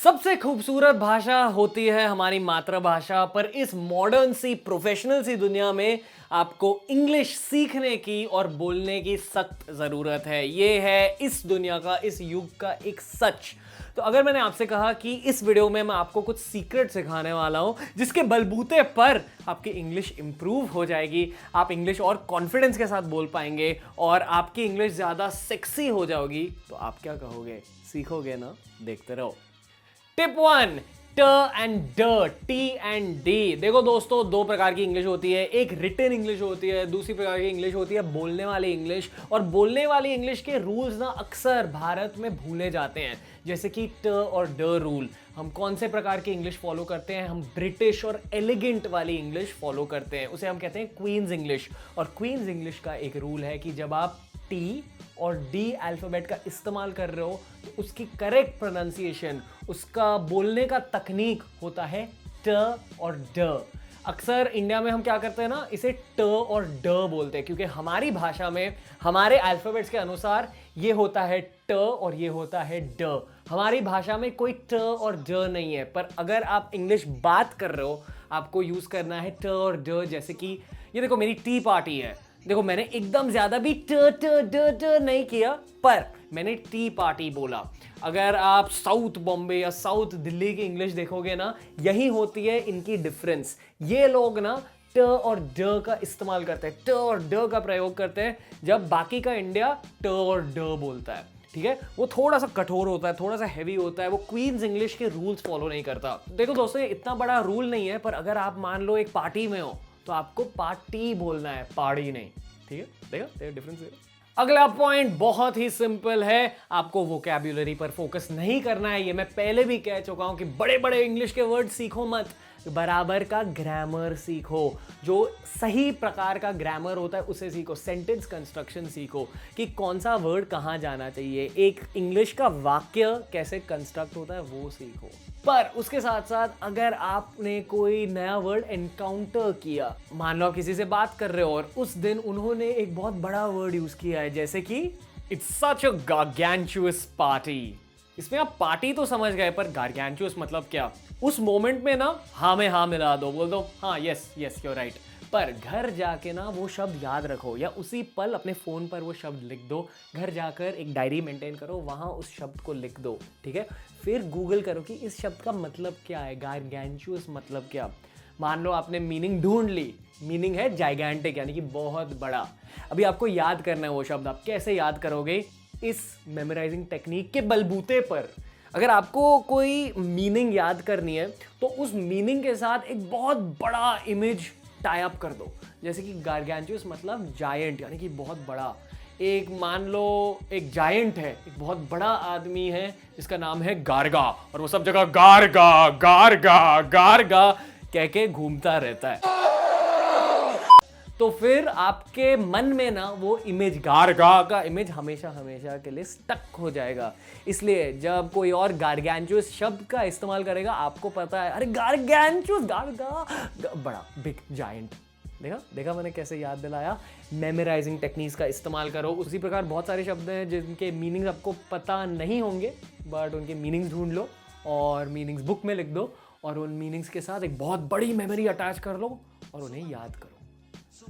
सबसे खूबसूरत भाषा होती है हमारी मातृभाषा, पर इस मॉडर्न सी प्रोफेशनल सी दुनिया में आपको इंग्लिश सीखने की और बोलने की सख्त ज़रूरत है। ये है इस दुनिया का, इस युग का एक सच। तो अगर मैंने आपसे कहा कि इस वीडियो में मैं आपको कुछ सीक्रेट सिखाने वाला हूं जिसके बलबूते पर आपकी इंग्लिश इंप्रूव हो जाएगी, आप इंग्लिश और कॉन्फिडेंस के साथ बोल पाएंगे और आपकी इंग्लिश ज़्यादा सेक्सी हो जाएगी, तो आप क्या कहोगे? सीखोगे ना? देखते रहो। टिप 1, ट एंड ड, टी एंड डी। देखो दोस्तों, दो प्रकार की इंग्लिश होती है। एक रिटन इंग्लिश होती है, दूसरी प्रकार की इंग्लिश होती है बोलने वाली इंग्लिश। और बोलने वाली इंग्लिश के रूल्स ना अक्सर भारत में भूले जाते हैं, जैसे कि ट और ड रूल। हम कौन से प्रकार की इंग्लिश फॉलो करते हैं? हम ब्रिटिश और एलिगेंट वाली इंग्लिश फॉलो करते हैं, उसे हम कहते हैं क्वींस इंग्लिश। और क्वींस इंग्लिश का एक रूल है कि जब आप टी और डी अल्फाबेट का इस्तेमाल कर रहे हो तो उसकी करेक्ट प्रोनाउंसिएशन, उसका बोलने का तकनीक होता है ट और ड। अक्सर इंडिया में हम क्या करते हैं ना, इसे ट और ड बोलते हैं, क्योंकि हमारी भाषा में हमारे अल्फाबेट्स के अनुसार ये होता है ट और ये होता है ड। हमारी भाषा में कोई ट और ड नहीं है, पर अगर आप इंग्लिश बात कर रहे हो आपको यूज करना है ट और ड। जैसे कि ये देखो, मेरी टी पार्टी है। देखो, मैंने एकदम ज्यादा भी ट ट ड ड नहीं किया, पर मैंने टी पार्टी बोला। अगर आप साउथ बॉम्बे या साउथ दिल्ली की इंग्लिश देखोगे ना, यही होती है इनकी डिफरेंस। ये लोग ना ट और ड का इस्तेमाल करते हैं, ट और ड का प्रयोग करते हैं, जब बाकी का इंडिया ट और ड बोलता है। ठीक है, वो थोड़ा सा कठोर होता है, थोड़ा सा हैवी होता है, वो क्वींस इंग्लिश के रूल्स फॉलो नहीं करता। देखो दोस्तों, ये इतना बड़ा रूल नहीं है, पर अगर आप मान लो एक पार्टी में हो तो आपको पार्टी बोलना है, पार्टी नहीं। ठीक है, देखो डिफरेंस है। अगला पॉइंट बहुत ही सिंपल है, आपको वोकैब्युलरी पर फोकस नहीं करना है। ये मैं पहले भी कह चुका हूं कि बड़े बड़े इंग्लिश के वर्ड सीखो मत, बराबर का ग्रामर सीखो। जो सही प्रकार का ग्रामर होता है उसे सीखो। सेंटेंस कंस्ट्रक्शन सीखो कि कौन सा वर्ड कहाँ जाना चाहिए, एक इंग्लिश का वाक्य कैसे कंस्ट्रक्ट होता है वो सीखो। पर उसके साथ साथ अगर आपने कोई नया वर्ड एनकाउंटर किया, मान लो आप किसी से बात कर रहे हो और उस दिन उन्होंने एक बहुत बड़ा वर्ड यूज किया है, जैसे कि इट्स सच अ गार्गेंचुअस पार्टी। इसमें आप पार्टी तो समझ गए, पर गार्गेंचुअस मतलब क्या? उस मोमेंट में ना हाँ में हाँ मिला दो, बोल दो हाँ यस यस यू राइट, पर घर जाके ना वो शब्द याद रखो, या उसी पल अपने फोन पर वो शब्द लिख दो। घर जाकर एक डायरी मेंटेन करो, वहां उस शब्द को लिख दो। ठीक है, फिर गूगल करो कि इस शब्द का मतलब क्या है, गार्गेंचुअस मतलब क्या। मान लो आपने मीनिंग ढूंढ ली, मीनिंग है जाइगैंटिक, यानी कि बहुत बड़ा। अभी आपको याद करना है वो शब्द, आप कैसे याद करोगे? इस मेमोराइजिंग टेक्निक के बलबूते पर। अगर आपको कोई मीनिंग याद करनी है तो उस मीनिंग के साथ एक बहुत बड़ा इमेज टाई अप कर दो, जैसे कि गार्गेंचुअस मतलब जायंट, यानी कि बहुत बड़ा। एक मान लो एक जायंट है, एक बहुत बड़ा आदमी है जिसका नाम है गार्गा, और वो सब जगह गार्गा गार्गा गार्गा कह के घूमता रहता है। तो फिर आपके मन में ना वो इमेज, गार्गा का इमेज हमेशा हमेशा के लिए स्टक हो जाएगा। इसलिए जब कोई और गार्गेंचुअस शब्द का इस्तेमाल करेगा, आपको पता है अरे गार्गेंचुअस, गार्गा, बड़ा बिग जायंट। देखा मैंने कैसे याद दिलाया? मेमोराइजिंग टेक्निक्स का इस्तेमाल करो। उसी प्रकार बहुत सारे शब्द हैं जिनके मीनिंग्स आपको पता नहीं होंगे, बट उनके मीनिंग्स ढूंढ लो और मीनिंग्स बुक में लिख दो, और उन मीनिंग्स के साथ एक बहुत बड़ी मेमोरी अटैच कर लो और उन्हें याद करो।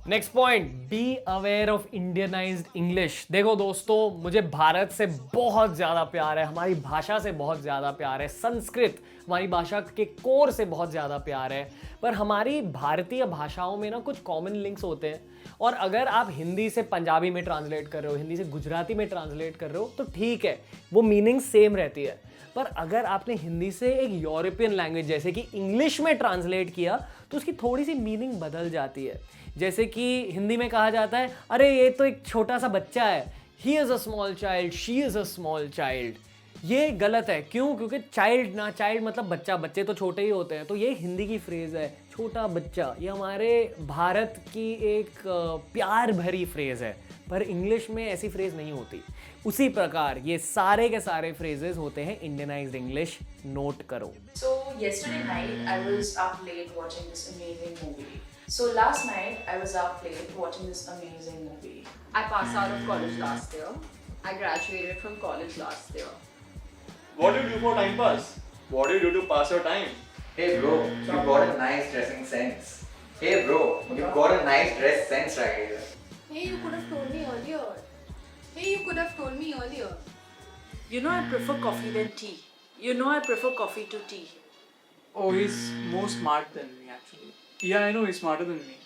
Next point, be aware of Indianised English. देखो दोस्तों, मुझे भारत से बहुत ज़्यादा प्यार है, हमारी भाषा से बहुत ज़्यादा प्यार है, संस्कृत हमारी भाषा के कोर से बहुत ज़्यादा प्यार है। पर हमारी भारतीय भाषाओं में ना कुछ कॉमन लिंक्स होते हैं, और अगर आप हिंदी से पंजाबी में ट्रांसलेट कर रहे हो, हिंदी से गुजराती में ट्रांसलेट कर रहे हो, तो ठीक है, वो मीनिंग सेम रहती है। पर अगर आपने हिंदी से एक यूरोपियन लैंग्वेज जैसे कि इंग्लिश में ट्रांसलेट किया, तो उसकी थोड़ी सी मीनिंग बदल जाती है। जैसे कि हिंदी में कहा जाता है, अरे ये तो एक छोटा सा बच्चा है, he is a small child, she is a small child. ये गलत है। क्यों? क्योंकि चाइल्ड मतलब बच्चा, बच्चे तो छोटे ही होते हैं। तो ये हिंदी की फ्रेज़ है, छोटा बच्चा। ये हमारे भारत की एक प्यार भरी फ्रेज़ है, पर इंग्लिश में ऐसी फ्रेज़ नहीं होती। उसी प्रकार ये सारे के सारे फ्रेजेस होते हैं इंडियनाइज्ड इंग्लिश। नोट करो। So yesterday night I was up late watching this amazing movie. So last night I was up late watching this amazing movie. I passed out of college last year. I graduated from college last year. What do you do for time pass? What do you do to pass your time? Hey bro, you've got a nice dressing sense. Hey bro, you've got a nice dress sense right here. Hey, you could have told me earlier. Hey, you could have told me earlier. You know I prefer coffee than tea. You know I prefer coffee to tea. Oh, he's more smart than me actually. Yeah, I know he's smarter than me.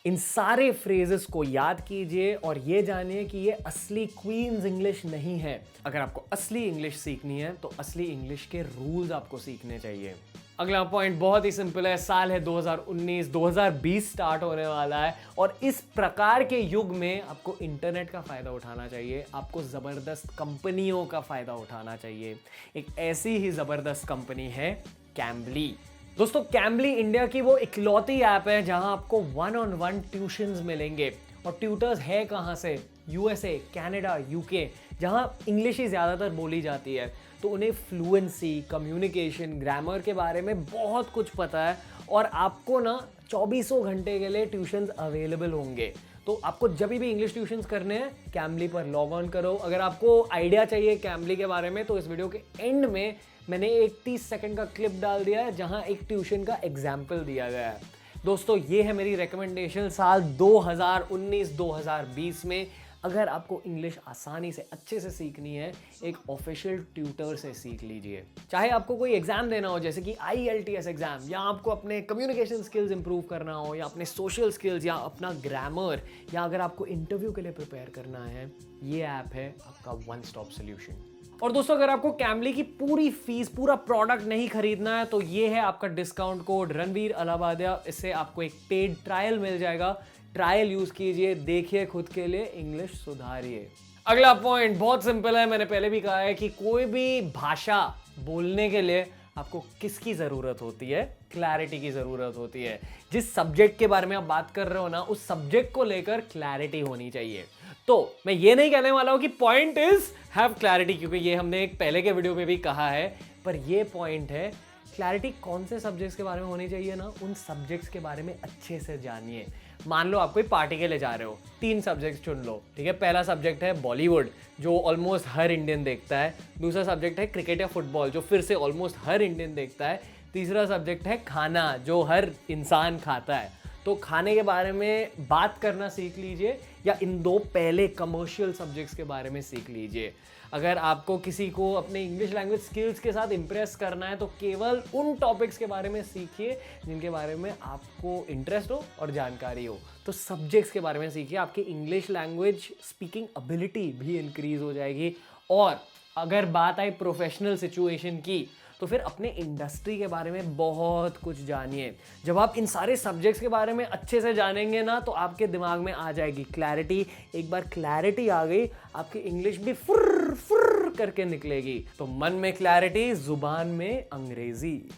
इन सारे phrases को याद कीजिए और ये जानिए कि ये असली क्वींस इंग्लिश नहीं है। अगर आपको असली इंग्लिश सीखनी है तो असली इंग्लिश के रूल्स आपको सीखने चाहिए। अगला पॉइंट बहुत ही सिंपल है। साल है 2019, 2020 स्टार्ट होने वाला है और इस प्रकार के युग में आपको इंटरनेट का फ़ायदा उठाना चाहिए, आपको ज़बरदस्त कंपनियों का फ़ायदा उठाना चाहिए। एक ऐसी ही ज़बरदस्त कंपनी है कैम्बली। दोस्तों, कैम्बली इंडिया की वो इकलौती ऐप है जहां आपको 1-on-1 ट्यूशंस मिलेंगे। और ट्यूटर्स है कहां से? यूएसए, कनाडा, यूके, जहां इंग्लिश ही ज़्यादातर बोली जाती है। तो उन्हें फ्लुएंसी, कम्युनिकेशन, ग्रामर के बारे में बहुत कुछ पता है और आपको ना 24 घंटे के लिए ट्यूशंस अवेलेबल होंगे। तो आपको जब भी इंग्लिश ट्यूशंस करने हैं कैम्बली पर लॉग ऑन करो। अगर आपको आइडिया चाहिए कैम्बली के बारे में तो इस वीडियो के एंड में मैंने एक 30 सेकंड का क्लिप डाल दिया है जहां एक ट्यूशन का एग्जाम्पल दिया गया है। दोस्तों, ये है मेरी रिकमेंडेशन साल 2019-2020 में। अगर आपको इंग्लिश आसानी से अच्छे से सीखनी है, एक ऑफिशियल ट्यूटर से सीख लीजिए। चाहे आपको कोई एग्जाम देना हो जैसे कि IELTS एग्जाम, या आपको अपने कम्युनिकेशन स्किल्स इंप्रूव करना हो, या अपने सोशल स्किल्स, या अपना ग्रामर, या अगर आपको इंटरव्यू के लिए प्रिपेयर करना है, ये ऐप है आपका वन स्टॉप सोल्यूशन। और दोस्तों, अगर आपको कैम्बली की पूरी फीस, पूरा प्रोडक्ट नहीं खरीदना है तो ये है आपका डिस्काउंट कोड रणवीर अलाहाबादिया। इससे आपको एक पेड ट्रायल मिल जाएगा। ट्रायल यूज कीजिए, देखिए खुद के लिए, इंग्लिश सुधारिए। अगला पॉइंट बहुत सिंपल है। मैंने पहले भी कहा है कि कोई भी भाषा बोलने के लिए आपको किसकी ज़रूरत होती है? क्लैरिटी की ज़रूरत होती है। जिस सब्जेक्ट के बारे में आप बात कर रहे हो ना, उस सब्जेक्ट को लेकर क्लैरिटी होनी चाहिए। तो मैं ये नहीं कहने वाला हूं कि पॉइंट इज हैव क्लैरिटी, क्योंकि ये हमने एक पहले के वीडियो में भी कहा है, पर ये पॉइंट है क्लैरिटी कौन से सब्जेक्ट्स के बारे में होनी चाहिए ना, उन सब्जेक्ट्स के बारे में अच्छे से जानिए। मान लो आप कोई पार्टी के लिए जा रहे हो, 3 सब्जेक्ट्स चुन लो, ठीक है। पहला सब्जेक्ट है बॉलीवुड, जो ऑलमोस्ट हर इंडियन देखता है। दूसरा सब्जेक्ट है क्रिकेट या फुटबॉल, जो फिर से ऑलमोस्ट हर इंडियन देखता है। तीसरा सब्जेक्ट है खाना, जो हर इंसान खाता है। तो खाने के बारे में बात करना सीख लीजिए, या इन 2 पहले कमर्शियल सब्जेक्ट्स के बारे में सीख लीजिए। अगर आपको किसी को अपने इंग्लिश लैंग्वेज स्किल्स के साथ इंप्रेस करना है तो केवल उन टॉपिक्स के बारे में सीखिए जिनके बारे में आपको इंटरेस्ट हो और जानकारी हो। तो सब्जेक्ट्स के बारे में सीखिए, आपकी इंग्लिश लैंग्वेज स्पीकिंग एबिलिटी भी इंक्रीज हो जाएगी। और अगर बात आई प्रोफेशनल सिचुएशन की, तो फिर अपने इंडस्ट्री के बारे में बहुत कुछ जानिए। जब आप इन सारे सब्जेक्ट्स के बारे में अच्छे से जानेंगे ना, तो आपके दिमाग में आ जाएगी क्लैरिटी। एक बार क्लैरिटी आ गई, आपकी इंग्लिश भी फुर्र फुर्र करके निकलेगी। तो मन में क्लैरिटी, जुबान में अंग्रेजी।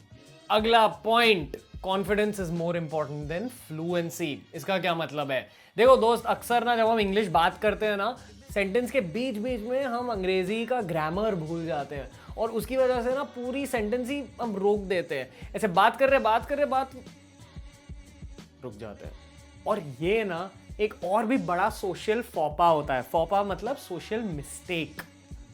अगला point, confidence is more important than fluency. इसका क्या मतलब है? देखो दोस्त, अक्सर ना जब हम इंग्लिश बात करते हैं ना, सेंटेंस के बीच बीच में हम अंग्रेजी का ग्रामर भूल जाते हैं और उसकी वजह से ना पूरी सेंटेंस ही हम रोक देते हैं। ऐसे बात कर रहे रुक जाते हैं। और ये ना एक और भी बड़ा सोशल फॉपा होता है। फॉपा मतलब सोशल मिस्टेक।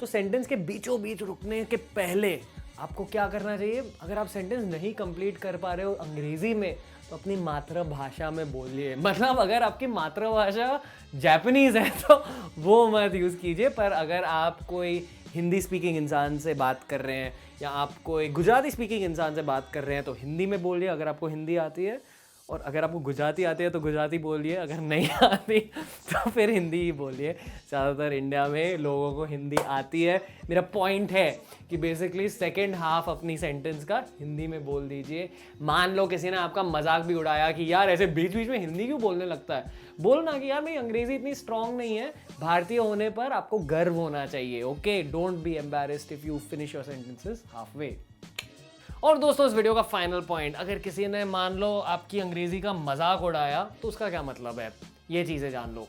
तो सेंटेंस के बीचों बीच रुकने के पहले आपको क्या करना चाहिए? अगर आप सेंटेंस नहीं कंप्लीट कर पा रहे हो अंग्रेजी में, तो अपनी मातृभाषा में बोलिए। मतलब अगर आपकी मातृभाषा जापानीज है तो वो मत यूज़ कीजिए, पर अगर आप कोई हिंदी स्पीकिंग इंसान से बात कर रहे हैं या आप कोई गुजराती स्पीकिंग इंसान से बात कर रहे हैं तो हिंदी में बोलिए अगर आपको हिंदी आती है, और अगर आपको गुजराती आती है तो गुजराती बोलिए, अगर नहीं आती तो फिर हिंदी ही बोलिए। ज़्यादातर इंडिया में लोगों को हिंदी आती है। मेरा पॉइंट है कि बेसिकली सेकेंड हाफ अपनी सेंटेंस का हिंदी में बोल दीजिए। मान लो किसी ने आपका मजाक भी उड़ाया कि यार ऐसे बीच बीच में हिंदी क्यों बोलने लगता है, बोलना कि यार मेरी अंग्रेजी इतनी स्ट्रांग नहीं है। भारतीय होने पर आपको गर्व होना चाहिए। Okay, don't be embarrassed if you finish your sentences half way. और दोस्तों, इस वीडियो का फाइनल पॉइंट, अगर किसी ने मान लो आपकी अंग्रेजी का मजाक उड़ाया तो उसका क्या मतलब है, ये चीज़ें जान लो।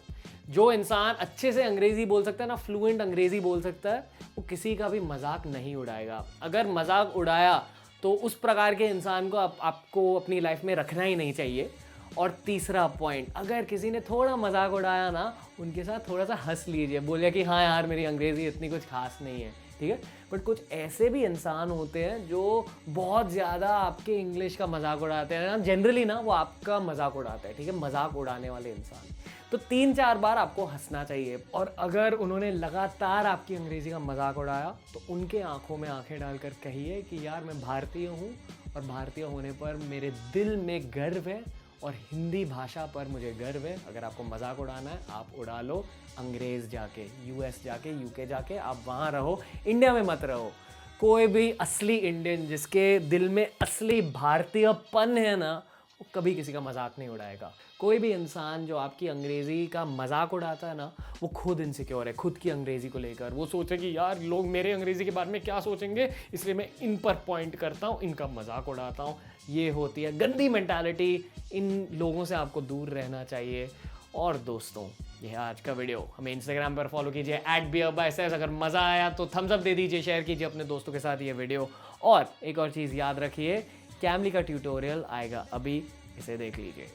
जो इंसान अच्छे से अंग्रेजी बोल सकता है ना, फ्लुएंट अंग्रेजी बोल सकता है, वो किसी का भी मजाक नहीं उड़ाएगा। अगर मजाक उड़ाया तो उस प्रकार के इंसान को आपको अपनी लाइफ में रखना ही नहीं चाहिए। और तीसरा पॉइंट, अगर किसी ने थोड़ा मजाक उड़ाया ना, उनके साथ थोड़ा सा हंस लीजिए, बोलिए कि हाँ यार मेरी अंग्रेजी इतनी कुछ खास नहीं है, ठीक है। बट कुछ ऐसे भी इंसान होते हैं जो बहुत ज़्यादा आपके इंग्लिश का मजाक उड़ाते हैं ना, जनरली ना वो आपका मजाक उड़ाते हैं, ठीक है, मजाक उड़ाने वाले इंसान। तो 3-4 बार आपको हंसना चाहिए, और अगर उन्होंने लगातार आपकी अंग्रेज़ी का मजाक उड़ाया तो उनके आंखों में आंखें डालकर कहिए कि यार मैं भारतीय हूँ और भारतीय होने पर मेरे दिल में गर्व है और हिंदी भाषा पर मुझे गर्व है। अगर आपको मजाक उड़ाना है आप उड़ा लो, अंग्रेज़ जाके, यूएस जाके, यूके जाके, आप वहाँ रहो, इंडिया में मत रहो। कोई भी असली इंडियन जिसके दिल में असली भारतीयपन है ना, वो कभी किसी का मजाक नहीं उड़ाएगा। कोई भी इंसान जो आपकी अंग्रेज़ी का मजाक उड़ाता है ना, वो खुद इनसिक्योर है खुद की अंग्रेज़ी को लेकर। वो सोचे कि यार लोग मेरे अंग्रेज़ी के बारे में क्या सोचेंगे, इसलिए मैं इन पर पॉइंट करता हूँ, इनका मजाक उड़ाता हूँ। ये होती है गंदी मेंटालिटी। इन लोगों से आपको दूर रहना चाहिए। और दोस्तों, ये है आज का वीडियो। हमें इंस्टाग्राम पर फॉलो कीजिए @beerbysays। अगर मज़ा आया तो थम्स अप दे दीजिए, शेयर कीजिए अपने दोस्तों के साथ ये वीडियो। और एक और चीज़ याद रखिए, कैमली का ट्यूटोरियल आएगा अभी, इसे देख लीजिए।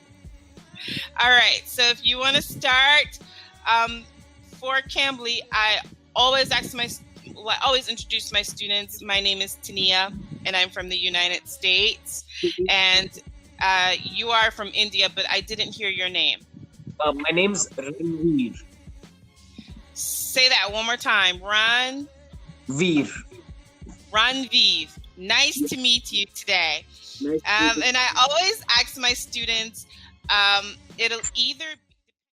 All right, so if you want to start for Cambly, I always introduce my students. My name is Tania, and I'm from the United States. And you are from India, but I didn't hear your name. My name's Ranveer. Say that one more time. Veer. Ranveer. Nice to meet you today. Nice to meet you. And I always ask my students, it'll either